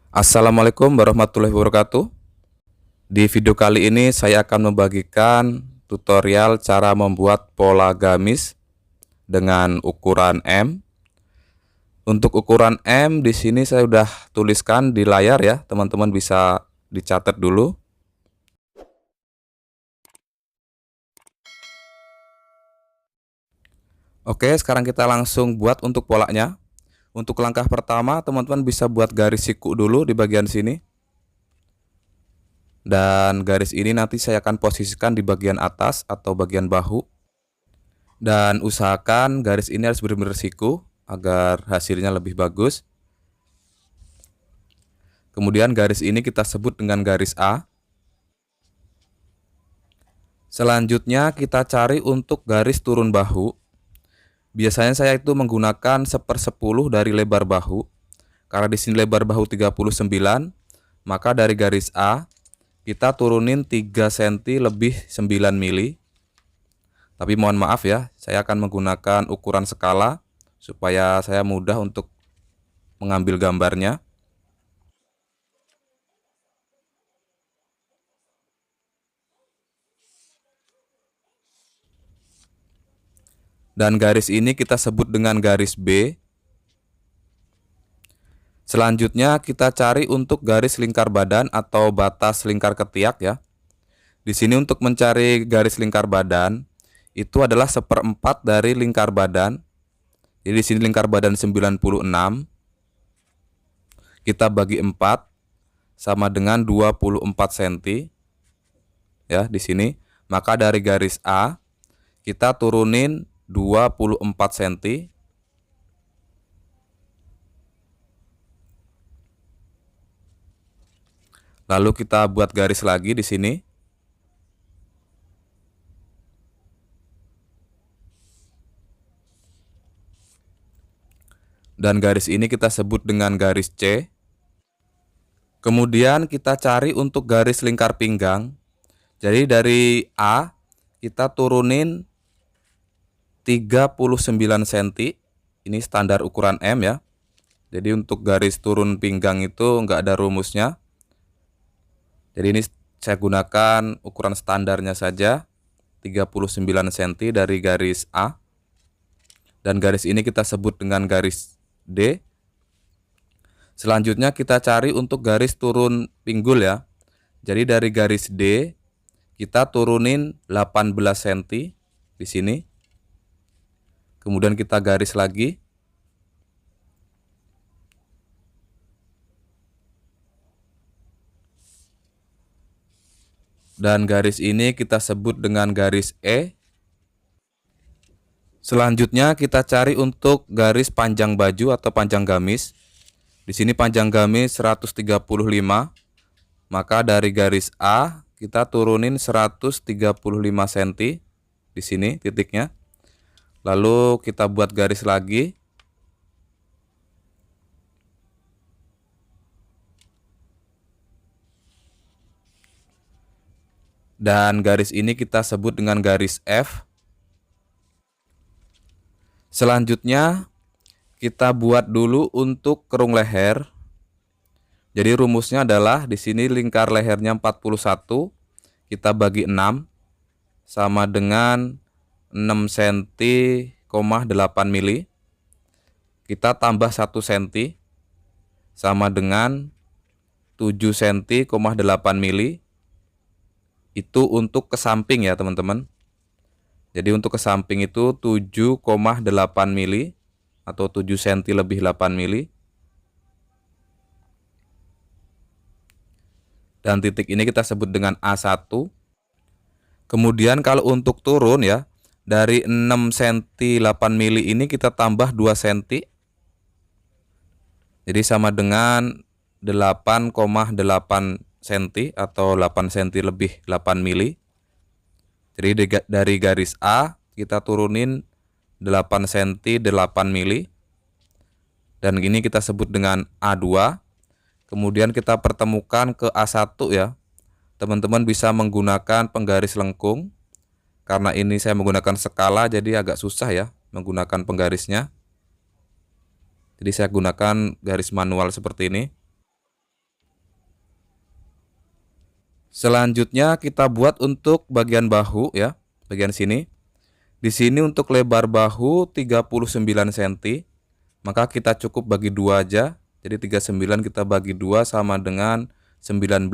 Assalamualaikum warahmatullahi wabarakatuh. Di video kali ini saya akan membagikan tutorial cara membuat pola gamis dengan ukuran M. Untuk ukuran M di sini saya sudah tuliskan di layar ya, teman-teman bisa dicatat dulu. Oke, sekarang kita langsung buat untuk polanya. Untuk langkah pertama, teman-teman bisa buat garis siku dulu di bagian sini. Dan garis ini nanti saya akan posisikan di bagian atas atau bagian bahu. Dan usahakan garis ini harus benar-benar siku agar hasilnya lebih bagus. Kemudian garis ini kita sebut dengan garis A. Selanjutnya kita cari untuk garis turun bahu. Biasanya saya itu menggunakan 1/10 dari lebar bahu. Karena di sini lebar bahu 39, maka dari garis A kita turunin 3 cm lebih 9 mili. Tapi mohon maaf ya, saya akan menggunakan ukuran skala supaya saya mudah untuk mengambil gambarnya. Dan garis ini kita sebut dengan garis B. Selanjutnya kita cari untuk garis lingkar badan atau batas lingkar ketiak ya. Di sini untuk mencari garis lingkar badan itu adalah 1/4 dari lingkar badan. Jadi di sini lingkar badan 96 kita bagi 4 sama dengan 24 cm ya di sini. Maka dari garis A kita turunin 24 cm. Lalu kita buat garis lagi di sini. Dan garis ini kita sebut dengan garis C. Kemudian kita cari untuk garis lingkar pinggang. Jadi dari A kita turunin 39 cm. Ini standar ukuran M ya. Jadi untuk garis turun pinggang itu nggak ada rumusnya. Jadi ini saya gunakan ukuran standarnya saja, 39 cm dari garis A. Dan garis ini kita sebut dengan garis D. Selanjutnya kita cari untuk garis turun pinggul ya. Jadi dari garis D kita turunin 18 cm di sini. Kemudian kita garis lagi. Dan garis ini kita sebut dengan garis E. Selanjutnya kita cari untuk garis panjang baju atau panjang gamis. Di sini panjang gamis 135. Maka dari garis A kita turunin 135 cm di sini titiknya. Lalu kita buat garis lagi. Dan garis ini kita sebut dengan garis F. Selanjutnya kita buat dulu untuk kerung leher. Jadi rumusnya adalah di sini lingkar lehernya 41, kita bagi 6 sama dengan 6 cm, 8 mili. Kita tambah 1 cm sama dengan 7 cm, 8 mili. Itu untuk ke samping ya teman-teman. Jadi untuk ke samping itu 7,8 mili atau 7 cm lebih 8 mili. Dan titik ini kita sebut dengan A1. Kemudian kalau untuk turun ya, dari 6 cm 8 mili ini kita tambah 2 cm. Jadi sama dengan 8,8 cm atau 8 cm lebih 8 mili. Jadi dari garis A kita turunin 8 cm 8 mili. Dan ini kita sebut dengan A2. Kemudian kita pertemukan ke A1 ya. Teman-teman bisa menggunakan penggaris lengkung. Karena ini saya menggunakan skala jadi agak susah ya menggunakan penggarisnya. Jadi saya gunakan garis manual seperti ini. Selanjutnya kita buat untuk bagian bahu ya, bagian sini. Di sini untuk lebar bahu 39 cm, maka kita cukup bagi 2 aja. Jadi 39 kita bagi 2 sama dengan 19,5.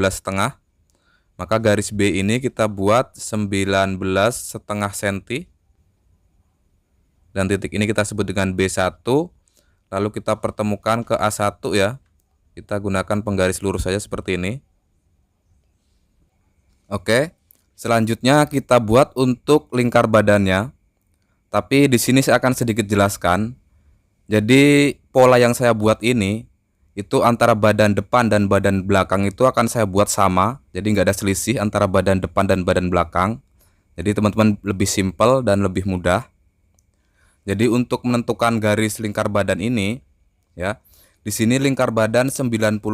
Maka garis B ini kita buat 19,5 cm. Dan titik ini kita sebut dengan B1. Lalu kita pertemukan ke A1 ya. Kita gunakan penggaris lurus saja seperti ini. Oke. Selanjutnya kita buat untuk lingkar badannya. Tapi di sini saya akan sedikit jelaskan. Jadi pola yang saya buat ini itu antara badan depan dan badan belakang itu akan saya buat sama. Jadi nggak ada selisih antara badan depan dan badan belakang. Jadi teman-teman lebih simpel dan lebih mudah. Jadi untuk menentukan garis lingkar badan ini ya, di sini lingkar badan 96,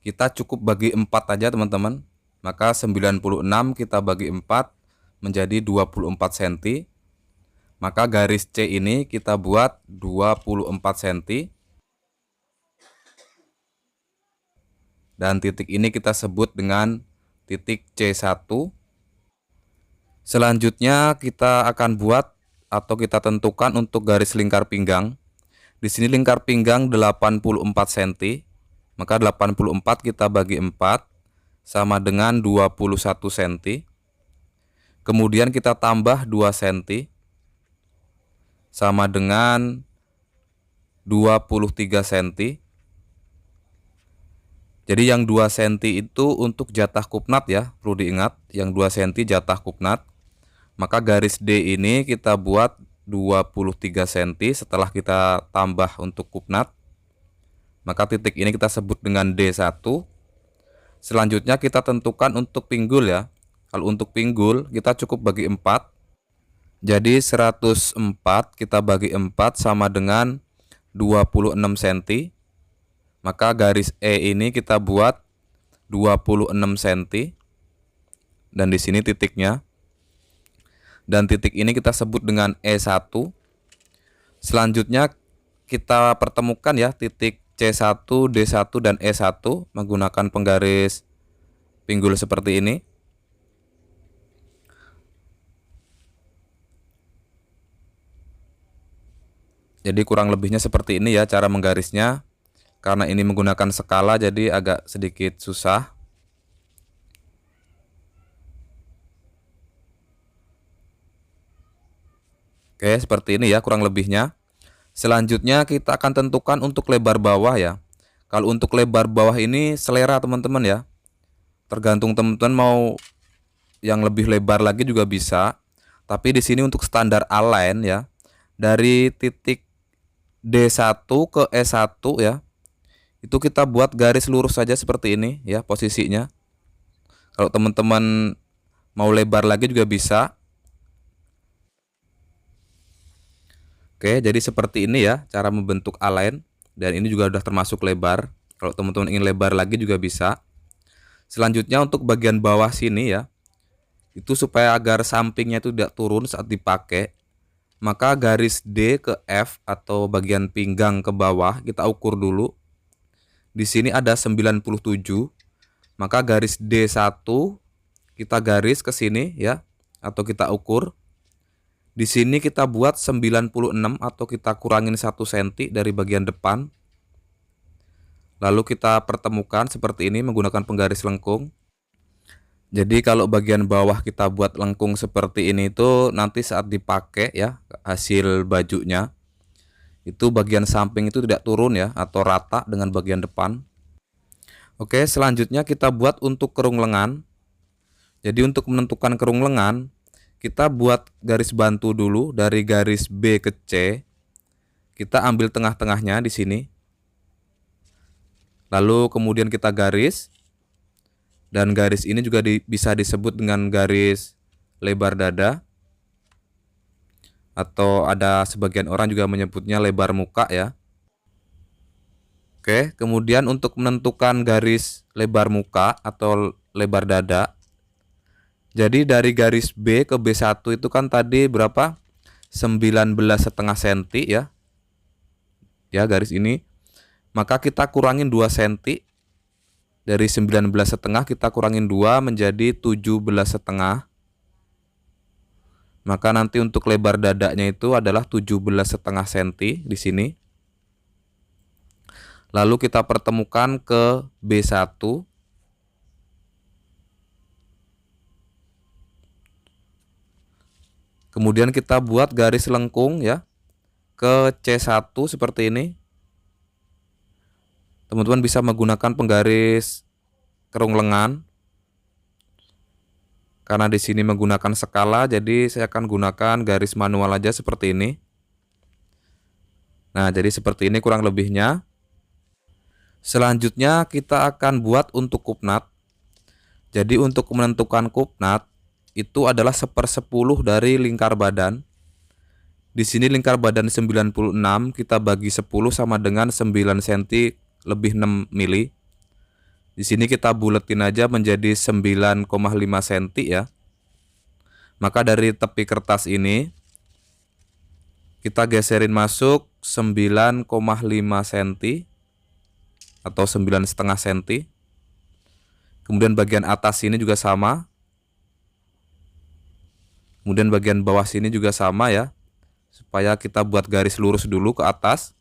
kita cukup bagi 4 aja teman-teman. Maka 96 kita bagi 4 menjadi 24 cm. Maka garis C ini kita buat 24 cm. Dan titik ini kita sebut dengan titik C1. Selanjutnya kita akan buat atau kita tentukan untuk garis lingkar pinggang. Di sini lingkar pinggang 84 cm. Maka 84 kita bagi 4 sama dengan 21 cm. Kemudian kita tambah 2 cm sama dengan 23 cm. Jadi yang 2 cm itu untuk jatah kupnat ya, perlu diingat, yang 2 cm jatah kupnat. Maka garis D ini kita buat 23 cm setelah kita tambah untuk kupnat. Maka titik ini kita sebut dengan D1. Selanjutnya kita tentukan untuk pinggul ya. Kalau untuk pinggul kita cukup bagi 4. Jadi 104 kita bagi 4 sama dengan 26 cm. Maka garis E ini kita buat 26 cm. Dan di sini titiknya. Dan titik ini kita sebut dengan E1. Selanjutnya kita pertemukan ya titik C1, D1 dan E1 menggunakan penggaris pinggul seperti ini. Jadi kurang lebihnya seperti ini ya cara menggarisnya. Karena ini menggunakan skala jadi agak sedikit susah. Oke, seperti ini ya kurang lebihnya. Selanjutnya kita akan tentukan untuk lebar bawah ya. Kalau untuk lebar bawah ini selera teman-teman ya. Tergantung teman-teman mau yang lebih lebar lagi juga bisa. Tapi di sini untuk standar align ya. Dari titik D1 ke E1 ya. Itu kita buat garis lurus saja seperti ini ya posisinya. Kalau teman-teman mau lebar lagi juga bisa. Oke, jadi seperti ini ya cara membentuk align. Dan ini juga sudah termasuk lebar. Kalau teman-teman ingin lebar lagi juga bisa. Selanjutnya untuk bagian bawah sini ya. Itu supaya agar sampingnya itu tidak turun saat dipakai. Maka garis D ke F atau bagian pinggang ke bawah kita ukur dulu. Di sini ada 97. Maka garis D1 kita garis ke sini ya atau kita ukur. Di sini kita buat 96 atau kita kurangin 1 cm dari bagian depan. Lalu kita pertemukan seperti ini menggunakan penggaris lengkung. Jadi kalau bagian bawah kita buat lengkung seperti ini itu nanti saat dipakai ya hasil bajunya itu bagian samping itu tidak turun ya atau rata dengan bagian depan. Oke, selanjutnya kita buat untuk kerung lengan. Jadi untuk menentukan kerung lengan kita buat garis bantu dulu dari garis B ke C. Kita ambil tengah-tengahnya di sini. Lalu kemudian kita garis. Dan garis ini juga bisa disebut dengan garis lebar dada. Atau ada sebagian orang juga menyebutnya lebar muka ya. Oke, kemudian untuk menentukan garis lebar muka atau lebar dada. Jadi dari garis B ke B1 itu kan tadi berapa? 19,5 cm ya. Ya garis ini. Maka kita kurangin 2 cm Dari 19,5 kita kurangin 2 menjadi 17,5. Maka nanti untuk lebar dadanya itu adalah 17,5 cm di sini. Lalu kita pertemukan ke B1. Kemudian kita buat garis lengkung ya ke C1 seperti ini. Teman-teman bisa menggunakan penggaris kerung lengan. Karena di sini menggunakan skala, jadi saya akan gunakan garis manual aja seperti ini. Nah, jadi seperti ini kurang lebihnya. Selanjutnya kita akan buat untuk kupnat. Jadi untuk menentukan kupnat itu adalah 1/10 dari lingkar badan. Di sini lingkar badan 96 kita bagi 10 sama dengan 9 cm lebih 6 mili. Di sini kita buletin aja menjadi 9,5 cm ya. Maka dari tepi kertas ini kita geserin masuk 9,5 cm atau 9,5 cm. Kemudian bagian atas sini juga sama. Kemudian bagian bawah sini juga sama ya. Supaya kita buat garis lurus dulu ke atas.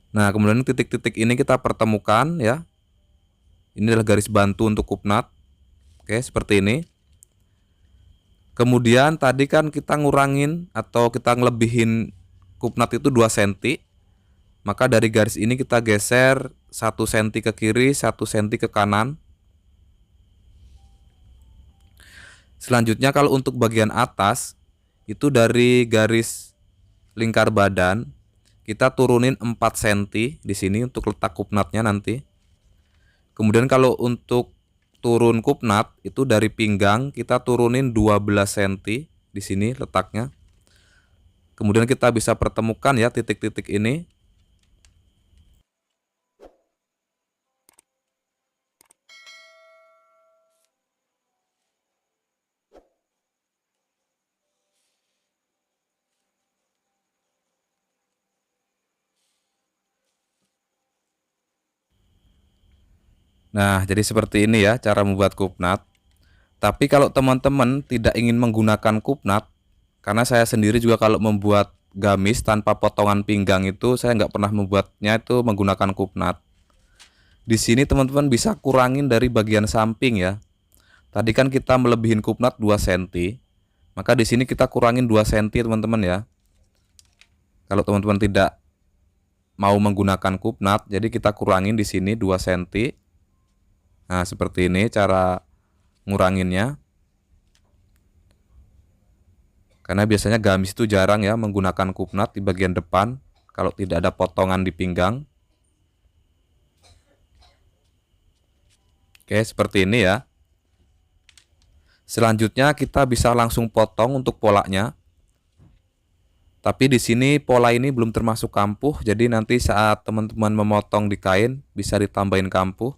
Nah, kemudian titik-titik ini kita pertemukan ya. Ini adalah garis bantu untuk kupnat. Oke, seperti ini. Kemudian tadi kan kita ngurangin atau kita ngelebihin kupnat itu 2 cm. Maka dari garis ini kita geser 1 cm ke kiri, 1 cm ke kanan. Selanjutnya kalau untuk bagian atas itu dari garis lingkar badan kita turunin 4 cm di sini untuk letak kupnatnya nanti. Kemudian kalau untuk turun kupnat itu dari pinggang kita turunin 12 cm di sini letaknya. Kemudian kita bisa pertemukan ya titik-titik ini. Nah, jadi seperti ini ya cara membuat kupnat. Tapi kalau teman-teman tidak ingin menggunakan kupnat, karena saya sendiri juga kalau membuat gamis tanpa potongan pinggang itu saya nggak pernah membuatnya itu menggunakan kupnat. Di sini teman-teman bisa kurangin dari bagian samping ya. Tadi kan kita melebihin kupnat 2 cm, maka di sini kita kurangin 2 cm teman-teman ya. Kalau teman-teman tidak mau menggunakan kupnat, jadi kita kurangin di sini 2 cm. Nah, seperti ini cara nguranginnya. Karena biasanya gamis itu jarang ya menggunakan kupnat di bagian depan kalau tidak ada potongan di pinggang. Oke, seperti ini ya. Selanjutnya kita bisa langsung potong untuk polanya. Tapi di sini pola ini belum termasuk kampuh, jadi nanti saat teman-teman memotong di kain bisa ditambahin kampuh.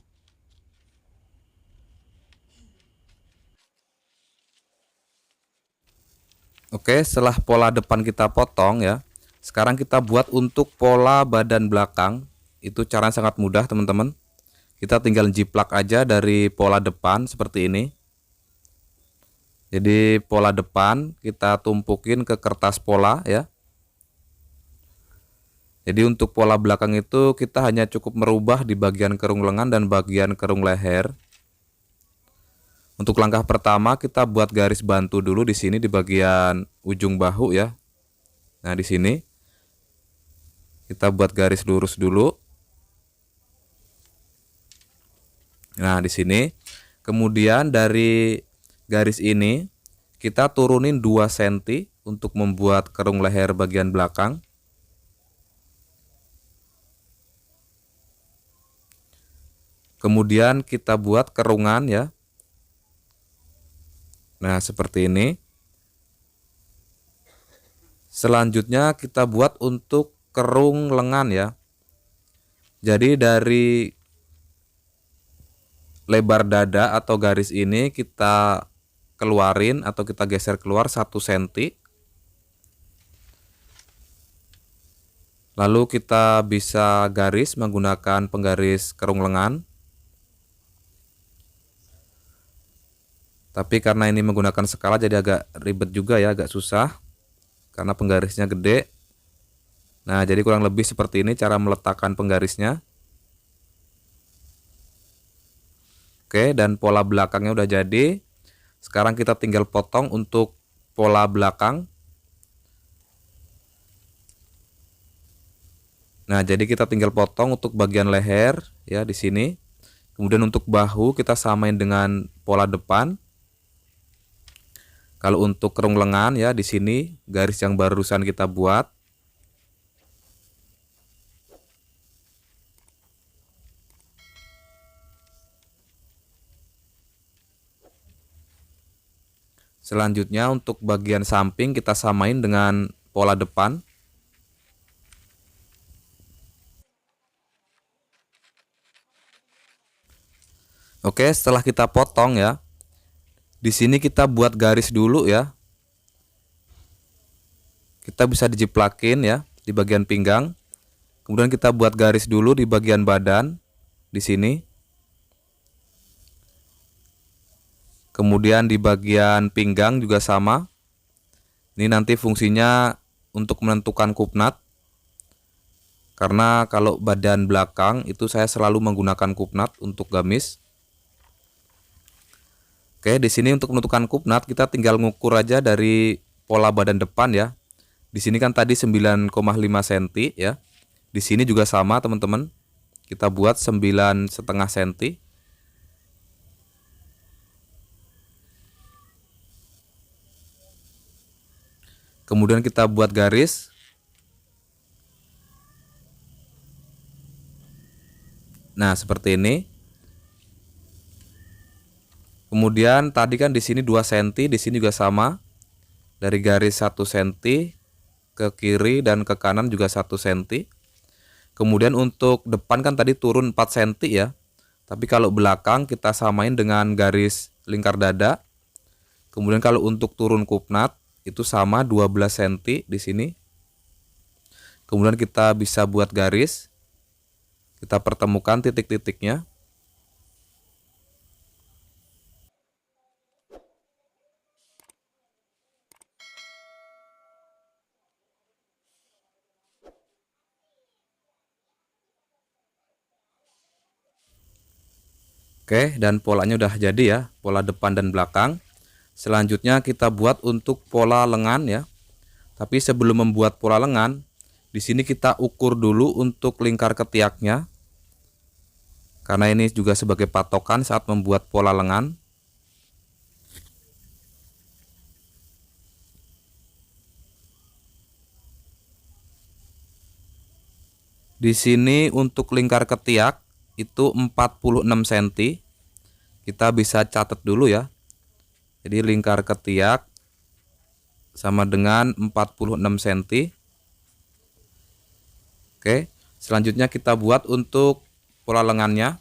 Oke, setelah pola depan kita potong ya. Sekarang kita buat untuk pola badan belakang. Itu caranya sangat mudah, teman-teman. Kita tinggal jiplak aja dari pola depan seperti ini. Jadi pola depan kita tumpukin ke kertas pola ya. Jadi untuk pola belakang itu kita hanya cukup merubah di bagian kerung lengan dan bagian kerung leher. Untuk langkah pertama kita buat garis bantu dulu di sini di bagian ujung bahu ya. Nah, di sini kita buat garis lurus dulu. Nah, di sini. Kemudian dari garis ini kita turunin 2 cm untuk membuat kerung leher bagian belakang. Kemudian kita buat kerungan ya. Nah, seperti ini. Selanjutnya kita buat untuk kerung lengan ya. Jadi dari lebar dada atau garis ini kita keluarin atau kita geser keluar 1 cm. Lalu kita bisa garis menggunakan penggaris kerung lengan. Tapi karena ini menggunakan skala jadi agak ribet juga ya, agak susah karena penggarisnya gede. Nah, jadi kurang lebih seperti ini cara meletakkan penggarisnya. Oke, dan pola belakangnya udah jadi. Sekarang kita tinggal potong untuk pola belakang. Nah, jadi kita tinggal potong untuk bagian leher ya di sini. Kemudian untuk bahu kita samain dengan pola depan. Kalau untuk kerung lengan ya di sini garis yang barusan kita buat. Selanjutnya untuk bagian samping kita samain dengan pola depan. Oke, setelah kita potong ya. Di sini kita buat garis dulu ya. Kita bisa dijiplakin ya di bagian pinggang. Kemudian kita buat garis dulu di bagian badan di sini. Kemudian di bagian pinggang juga sama. Ini nanti fungsinya untuk menentukan kupnat. Karena kalau badan belakang itu saya selalu menggunakan kupnat untuk gamis. Oke, di sini untuk menentukan kupnat kita tinggal ngukur aja dari pola badan depan ya. Di sini kan tadi 9,5 cm ya. Di sini juga sama teman-teman. Kita buat 9,5 cm. Kemudian kita buat garis. Nah, seperti ini. Kemudian tadi kan di sini 2 cm, di sini juga sama. Dari garis 1 cm ke kiri dan ke kanan juga 1 cm. Kemudian untuk depan kan tadi turun 4 cm ya. Tapi kalau belakang kita samain dengan garis lingkar dada. Kemudian kalau untuk turun kupnat itu sama 12 cm di sini. Kemudian kita bisa buat garis. Kita pertemukan titik-titiknya. Oke, dan polanya udah jadi ya, pola depan dan belakang. Selanjutnya kita buat untuk pola lengan ya. Tapi sebelum membuat pola lengan, di sini kita ukur dulu untuk lingkar ketiaknya. Karena ini juga sebagai patokan saat membuat pola lengan. Di sini untuk lingkar ketiak itu 46 cm. Kita bisa catat dulu ya. Jadi lingkar ketiak sama dengan 46 cm. Oke, selanjutnya kita buat untuk pola lengannya.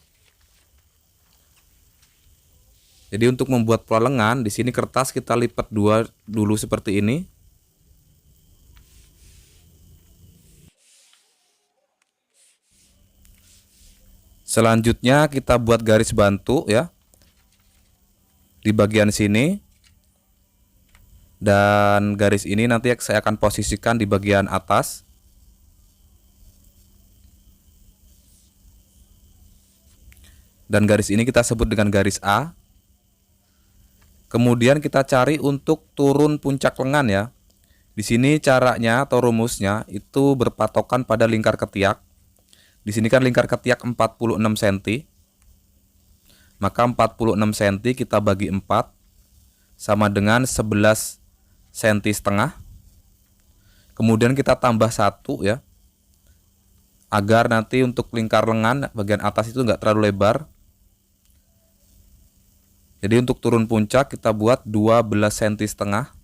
Jadi untuk membuat pola lengan, di sini kertas kita lipat dua dulu seperti ini. Selanjutnya kita buat garis bantu ya. Di bagian sini. Dan garis ini nanti saya akan posisikan di bagian atas. Dan garis ini kita sebut dengan garis A. Kemudian kita cari untuk turun puncak lengan ya. Di sini caranya atau rumusnya itu berpatokan pada lingkar ketiak. Di sini kan lingkar ketiak 46 cm. Maka 46 cm kita bagi 4 sama dengan 11 cm setengah. Kemudian kita tambah 1 ya. Agar nanti untuk lingkar lengan bagian atas itu enggak terlalu lebar. Jadi untuk turun puncak kita buat 12 cm setengah.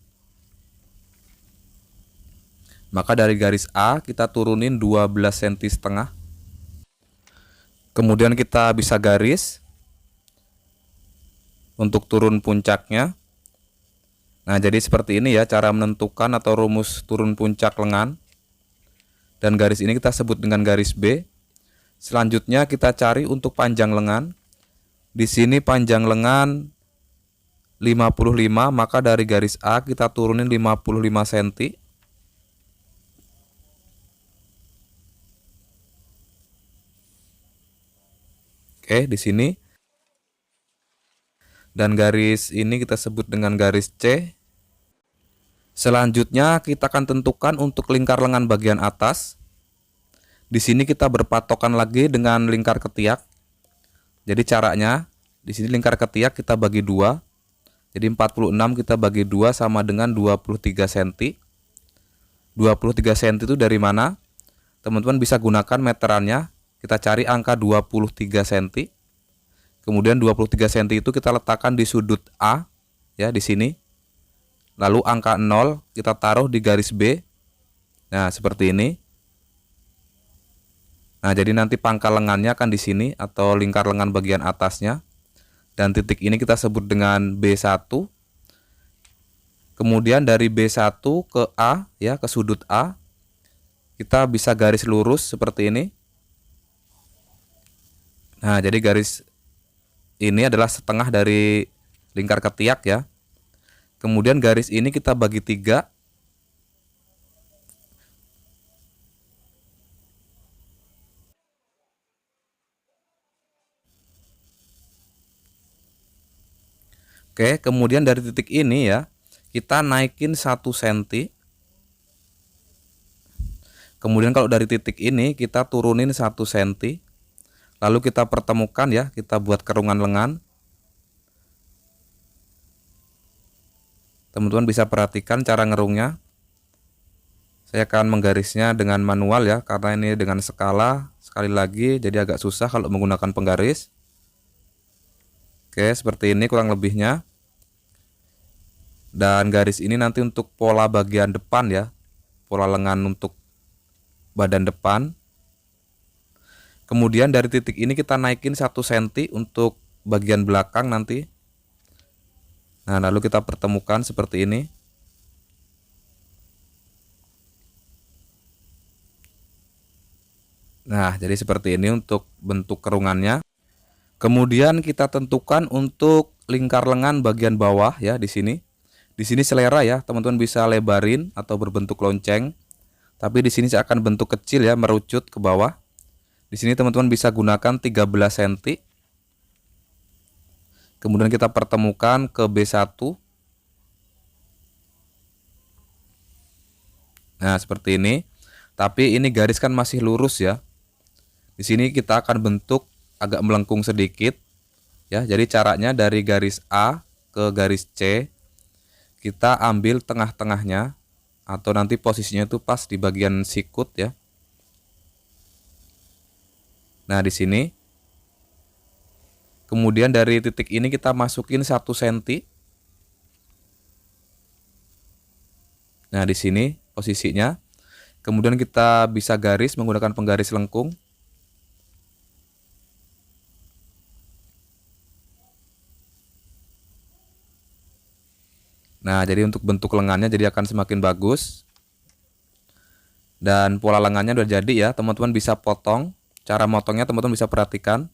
Maka dari garis A kita turunin 12 cm setengah. Kemudian kita bisa garis untuk turun puncaknya. Nah, jadi seperti ini ya cara menentukan atau rumus turun puncak lengan. dan garis ini kita sebut dengan garis B. Selanjutnya kita cari untuk panjang lengan. Di sini panjang lengan 55, maka dari garis A kita turunin 55 cm. Oke, di sini. Dan garis ini kita sebut dengan garis C. Selanjutnya kita akan tentukan untuk lingkar lengan bagian atas. Di sini kita berpatokan lagi dengan lingkar ketiak. Jadi caranya di sini lingkar ketiak kita bagi 2. Jadi 46 kita bagi 2 sama dengan 23 cm. 23 cm itu dari mana? Teman-teman bisa gunakan meterannya. Kita cari angka 23 cm. Kemudian 23 cm itu kita letakkan di sudut A, ya, di sini. Lalu angka 0 kita taruh di garis B. Nah, seperti ini. Nah, jadi nanti pangkal lengannya akan di sini atau lingkar lengan bagian atasnya. Dan titik ini kita sebut dengan B1. Kemudian dari B1 ke A, ya, ke sudut A, kita bisa garis lurus seperti ini. Nah, jadi garis ini adalah setengah dari lingkar ketiak, ya. Kemudian garis ini kita bagi 3. Oke, kemudian dari titik ini, ya, kita naikin 1 cm. Kemudian kalau dari titik ini kita turunin 1 cm. Lalu kita pertemukan, ya, kita buat kerungan lengan. Teman-teman bisa perhatikan cara ngerungnya. Saya akan menggarisnya dengan manual, ya, karena ini dengan skala. Sekali lagi jadi agak susah kalau menggunakan penggaris. Oke, seperti ini kurang lebihnya. Dan garis ini nanti untuk pola bagian depan, ya. Pola lengan untuk badan depan. Kemudian dari titik ini kita naikin 1 cm untuk bagian belakang nanti. Nah, lalu kita pertemukan seperti ini. Nah, jadi seperti ini untuk bentuk kerungannya. Kemudian kita tentukan untuk lingkar lengan bagian bawah, ya, di sini. Di sini selera, ya, teman-teman bisa lebarin atau berbentuk lonceng. Tapi di sini saya akan bentuk kecil, ya, merucut ke bawah. Di sini teman-teman bisa gunakan 13 cm. Kemudian kita pertemukan ke B1. Nah, seperti ini. Tapi ini garis kan masih lurus, ya. Di sini kita akan bentuk agak melengkung sedikit, ya. Jadi caranya dari garis A ke garis C kita ambil tengah-tengahnya atau nanti posisinya itu pas di bagian sikut, ya. Nah, di sini. Kemudian dari titik ini kita masukin 1 cm. Nah, di sini posisinya. Kemudian kita bisa garis menggunakan penggaris lengkung. Nah, jadi untuk bentuk lengannya jadi akan semakin bagus. Dan pola lengannya udah jadi, ya. Teman-teman bisa potong. Cara motongnya teman-teman bisa perhatikan.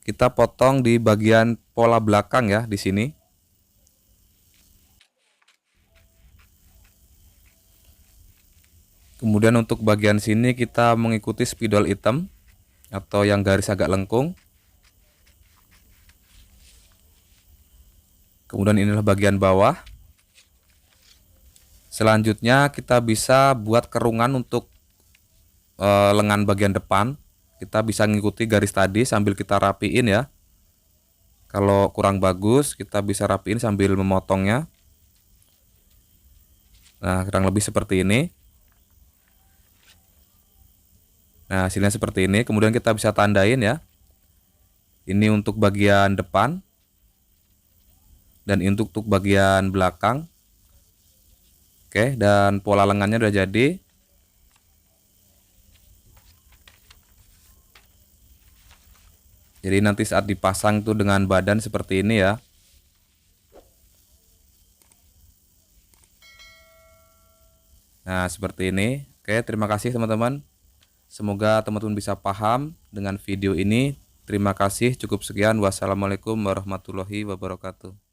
Kita potong di bagian pola belakang, ya, di sini. Kemudian untuk bagian sini kita mengikuti spidol hitam atau yang garis agak lengkung. Kemudian inilah bagian bawah. Selanjutnya kita bisa buat kerungan untuk lengan bagian depan. Kita bisa mengikuti garis tadi sambil kita rapiin, ya. Kalau kurang bagus kita bisa rapiin sambil memotongnya. Nah, kurang lebih seperti ini. Nah, hasilnya seperti ini. Kemudian kita bisa tandain, ya. Ini untuk bagian depan. Dan untuk bagian belakang. Oke, dan pola lengannya udah jadi. Jadi nanti saat dipasang tuh dengan badan seperti ini, ya. Nah, seperti ini. Oke, terima kasih teman-teman. Semoga teman-teman bisa paham dengan video ini. Terima kasih, cukup sekian. Wassalamualaikum warahmatullahi wabarakatuh.